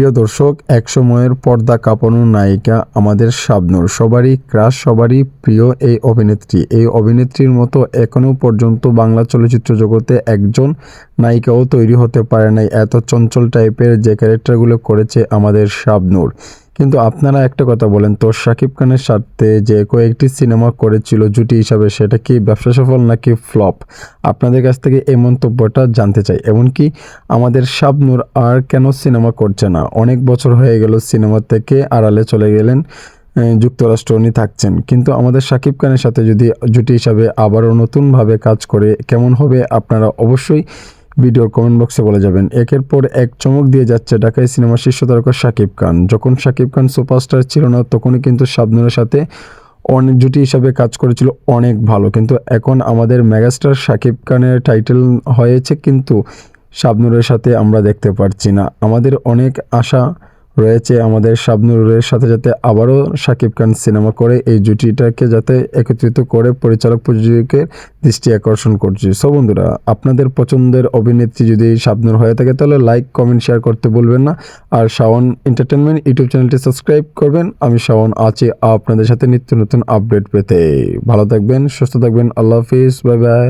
প্রিয় দর্শক, একসময়ের পর্দা কাঁপানো নায়িকা আমাদের শাবনূর, সবারই ক্রাশ, সবারই প্রিয় এই অভিনেত্রী। এই অভিনেত্রীর মতো এখনও পর্যন্ত বাংলা চলচ্চিত্র জগতে একজন নায়িকাও তৈরি হতে পারে নাই, এত চঞ্চল টাইপের যে ক্যারেক্টারগুলো করেছে আমাদের শাবনূর। কিন্তু আপনারা একটা কথা বলেন তো, শাকিব খানের সাথে যে কয়েকটি সিনেমা করেছিল জুটি হিসাবে, সেটা কি ব্যবসা সফল নাকি ফ্লপ? আপনাদের কাছ থেকে এই মন্তব্যটা জানতে চাই। এমনকি আমাদের শাবনূর আর কেন সিনেমা করছে না? অনেক বছর হয়ে গেল সিনেমা থেকে আড়ালে চলে গেলেন, যুক্তরাষ্ট্র উনি থাকছেন। কিন্তু আমাদের শাকিব খানের সাথে যদি জুটি হিসাবে আবারও নতুনভাবে কাজ করে কেমন হবে, আপনারা অবশ্যই ভিডিওর কমেন্ট বক্সে বলে যাবেন। একের পর এক চমক দিয়ে যাচ্ছে ঢাকায় সিনেমার শীর্ষ তারকা শাকিব খান। যখন শাকিব খান সুপারস্টার ছিল না, তখনই কিন্তু শাবনূরের সাথে অনেক জুটি হিসাবে কাজ করেছিল, অনেক ভালো। কিন্তু এখন আমাদের মেগাস্টার শাকিব খানের টাইটেল হয়েছে, কিন্তু শাবনূরের সাথে আমরা দেখতে পারছি না। আমাদের অনেক আশা রয়েছে আমাদের শাবনূরের সাথে, যাতে আবারও শাকিব খান সিনেমা করে এই জুটিটাকে যাতে একত্রিত করে পরিচালক প্রযোজকের দৃষ্টি আকর্ষণ করছে। সো বন্ধুরা, আপনাদের পছন্দের অভিনেত্রী যদি শাবনূর হয়ে থাকে, তাহলে লাইক, কমেন্ট, শেয়ার করতে ভুলবেন না। আর শাওন এন্টারটেনমেন্ট ইউটিউব চ্যানেলটি সাবস্ক্রাইব করবেন। আমি শাওন আছি আপনাদের সাথে নিত্য নতুন আপডেট পেতে। ভালো থাকবেন, সুস্থ থাকবেন। আল্লাহ হাফিজ, বাই বাই।